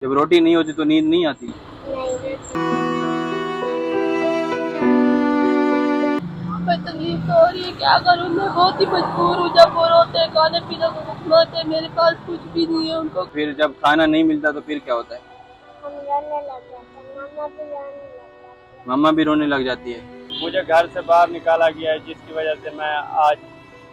जब रोटी नहीं होती तो नींद नहीं आती। नहीं। कोई तकलीफ तो हो रही है, क्या करूँ मैं बहुत ही मजबूर हूँ। जब वो रोते हैं खाने पीने को खिलाते हैं, मेरे पास कुछ भी नहीं है उनको। फिर जब खाना नहीं मिलता तो फिर क्या होता है? हम रोने लग जाते हैं, मामा भी रोने लग जाते हैं। मम्मा भी रोने लग जाती है। मुझे घर से बाहर निकाला गया है, जिसकी वजह से मैं आज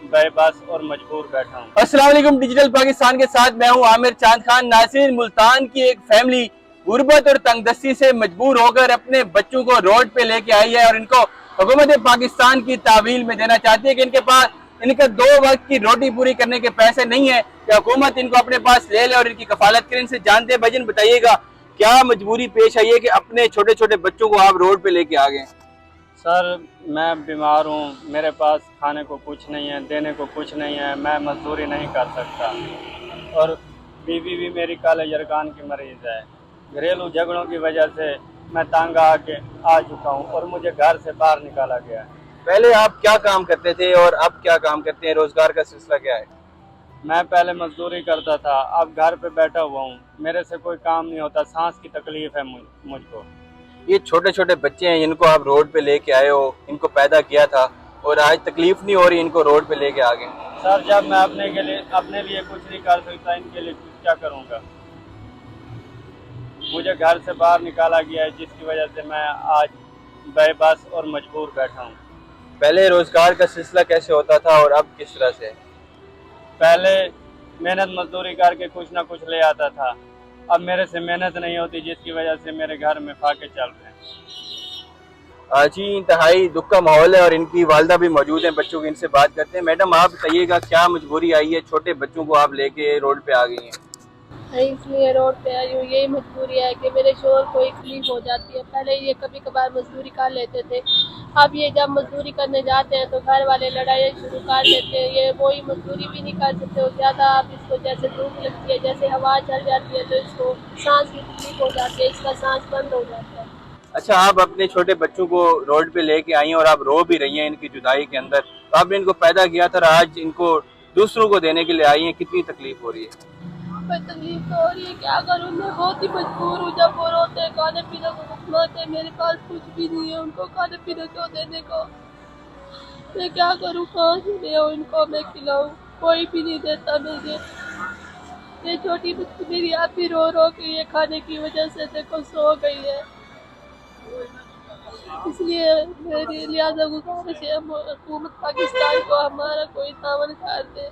बेबस और मजबूर बैठा हूँ। अस्सलाम वालेकुम, डिजिटल पाकिस्तान के साथ मैं हूँ आमिर चांद खान। नाज़रीन, मुल्तान की एक फैमिली गुर्बत और तंगदस्ती से मजबूर होकर अपने बच्चों को रोड पे लेके आई है और इनको हुकूमत पाकिस्तान की तावील में देना चाहती है कि इनके पास इनका 2 वक्त की रोटी पूरी करने के पैसे नहीं है कि हुकूमत इनको अपने पास ले ले और इनकी कफालत करे। इनसे जानते भजन बताइएगा क्या मजबूरी पेश आई है कि अपने छोटे छोटे बच्चों को आप रोड पे लेके आ गए। सर, मैं बीमार हूँ, मेरे पास खाने को कुछ नहीं है, देने को कुछ नहीं है, मैं मजदूरी नहीं कर सकता और बीवी भी मेरी काले जरगान की मरीज़ है। घरेलू झगड़ों की वजह से मैं तंग आके आ चुका हूँ और मुझे घर से बाहर निकाला गया है। पहले आप क्या काम करते थे और अब क्या काम करते हैं? रोजगार का सिलसिला क्या है? मैं पहले मजदूरी करता था, अब घर पे बैठा हुआ हूँ, मेरे से कोई काम नहीं होता, सांस की तकलीफ है मुझको। ये छोटे छोटे बच्चे हैं जिनको आप रोड पे लेके आए हो, इनको पैदा किया था और आज तकलीफ नहीं हो रही, इनको रोड पे लेके आ गए। सर, जब मैं अपने लिए कुछ नहीं कर सकता, इनके लिए क्या करूँगा? मुझे घर से बाहर निकाला गया है, जिसकी वजह से मैं आज बेबस और मजबूर बैठा हूँ। पहले रोजगार का सिलसिला कैसे होता था और अब किस तरह से? पहले मेहनत मजदूरी करके कुछ ना कुछ ले आता था, अब मेरे से मेहनत नहीं होती, जिसकी वजह से मेरे घर में फाके चल रहे हैं। आज ही इंतहाई दुख का माहौल है और इनकी वालदा भी मौजूद है बच्चों की, इनसे बात करते हैं। मैडम, आप बताइएगा क्या मजबूरी आई है, छोटे बच्चों को आप लेके रोड पे आ गई हैं? इसलिए रोड पे आई हूँ, यही मजबूरी है कि मेरे शोहर को तकलीफ हो जाती है। पहले ये कभी कभार मजदूरी कर लेते थे, अब ये जब मजदूरी करने जाते हैं तो घर वाले लड़ाई शुरू कर देते हैं। ये वही मजदूरी भी नहीं कर सकते और ज़्यादा अब इसको जैसे धूप लगती है, जैसे हवा चल जाती है तो इसको सांस की तकलीफ हो जाती है, इसका सांस बंद हो जाता है। अच्छा, आप अपने छोटे बच्चों को रोड पे लेके आई हैं और आप रो भी रही हैं इनकी जुदाई के अंदर। तो आपने इनको पैदा किया था और आज इनको दूसरों को देने के लिए आई हैं, कितनी तकलीफ हो रही है? कोई तकलीफ तो हो रही है, क्या करूँ मैं बहुत ही मजबूर हूँ। जब वो रोते हैं खाने पीने को खिलाते हैं, मेरे पास कुछ भी नहीं है उनको खाने पीने को देने को। मैं क्या करूँ, कहाँ से ले आऊँ इनको मैं खिलाऊँ, कोई भी नहीं देता मुझे। ये छोटी बच्ची मेरी आप ही रो रो के ये खाने की वजह से देखो सो गई है। इसलिए मेरी लिहाजा गुजारिश है हुकूमत पाकिस्तान को हमारा कोई तावन कर दे।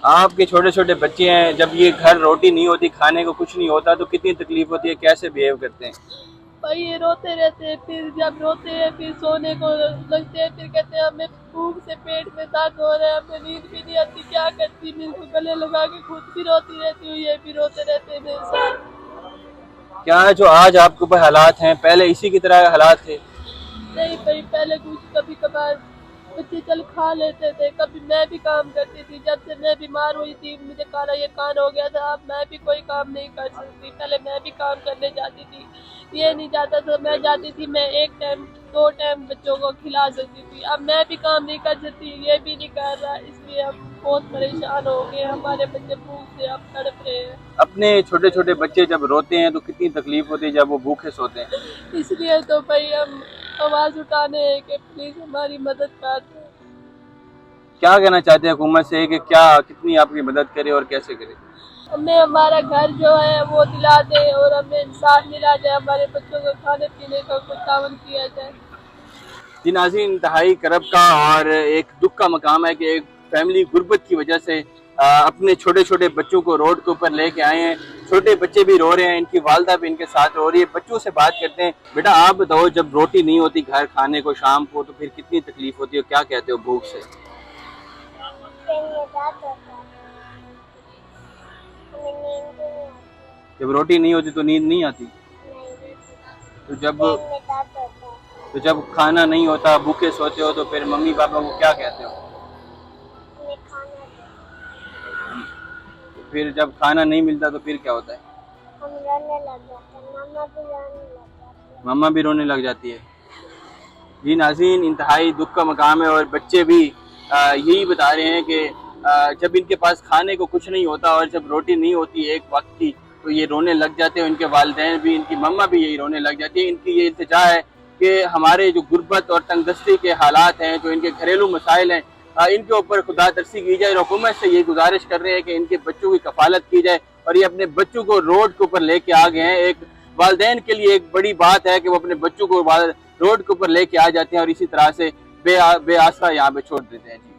आपके छोटे छोटे बच्चे हैं, जब ये घर रोटी नहीं होती, खाने को कुछ नहीं होता तो कितनी तकलीफ होती है, कैसे बिहेव करते हैं? भाई ये रोते रहते हैं, फिर जब रोते हैं फिर सोने को लगते हैं, फिर कहते हैं हमें भूख से पेट में दर्द हो रहा है, हमें नींद भी नहीं आती, क्या करती। मेरे को गले लगा के खुद भी रोती रहती हूँ, ये भी रोते रहते हैं मेरे साथ। क्या जो आज आपके ऊपर हालात हैं पहले इसी की तरह हालात थे? नहीं भाई, पहले कुछ कभी कभार बच्चे चल खा लेते थे, कभी मैं भी काम करती थी। जब से मैं बीमार हुई थी, मुझे काला ये कान हो गया था, अब मैं भी कोई काम नहीं कर सकती। पहले मैं भी काम करने जाती थी, ये नहीं जाता था, मैं जाती थी, मैं 1 टाइम 2 टाइम बच्चों को खिला सकती थी। अब मैं भी काम नहीं कर सकती, ये भी नहीं कर रहा, इसलिए हम बहुत परेशान हो गए। हमारे बच्चे भूख से अब तड़प रहे हैं। अपने छोटे छोटे बच्चे जब रोते हैं तो कितनी तकलीफ होती है जब वो भूखे सोते हैं? इसलिए तो भाई हम आवाज़ उठाने हैं कि प्लीज़ हमारी मदद कर दो। क्या कहना चाहते हैं हुकूमत से कि क्या कितनी आपकी मदद करे और कैसे करे? हमें हमारा घर जो है वो दिला दे और हमें इंसाफ मिला जाए, हमारे बच्चों को खाने पीने का कुछ तावन किया जाए। जी नाज़रीन, इंतहाई करब का और एक दुख का मकाम है कि एक फैमिली गुर्बत की वजह से अपने छोटे छोटे बच्चों को रोड के ऊपर लेके आए हैं। छोटे बच्चे भी रो रहे हैं, इनकी वालदा भी इनके साथ रो रही है। बच्चों से बात करते हैं। बेटा, आप बताओ, जब रोटी नहीं होती घर खाने को शाम को तो फिर कितनी तकलीफ होती है, क्या कहते हो भूख से? जब रोटी नहीं होती तो नींद नहीं आती। तो जब खाना नहीं होता, भूखे सोते हो, तो फिर मम्मी पापा को क्या कहते हो? फिर जब खाना नहीं मिलता तो फिर क्या होता है? हम रोने लग जाते हैं, मामा भी रोने लग जाते हैं। मम्मा भी रोने लग जाती है। जी नाज़रीन, इंतहाई दुख का मकाम है और बच्चे भी यही बता रहे हैं कि जब इनके पास खाने को कुछ नहीं होता और जब रोटी नहीं होती 1 वक्त की, तो ये रोने लग जाते हैं, उनके वालिदैन भी, इनकी मम्मा भी यही रोने लग जाती है। इनकी ये इल्तिजा है कि हमारे जो गुर्बत और तंगदस्ती के हालात हैं, जो इनके घरेलू मसाइल हैं, इनके ऊपर खुदा तरसी की जाए। और हुकूमत से ये गुजारिश कर रहे हैं कि इनके बच्चों की कफालत की जाए। और ये अपने बच्चों को रोड के ऊपर लेके आ गए हैं। एक वालिदैन के लिए एक बड़ी बात है कि वो अपने बच्चों को रोड के ऊपर लेके आ जाते हैं और इसी तरह से बेआसरा यहाँ पे छोड़ देते हैं। जी।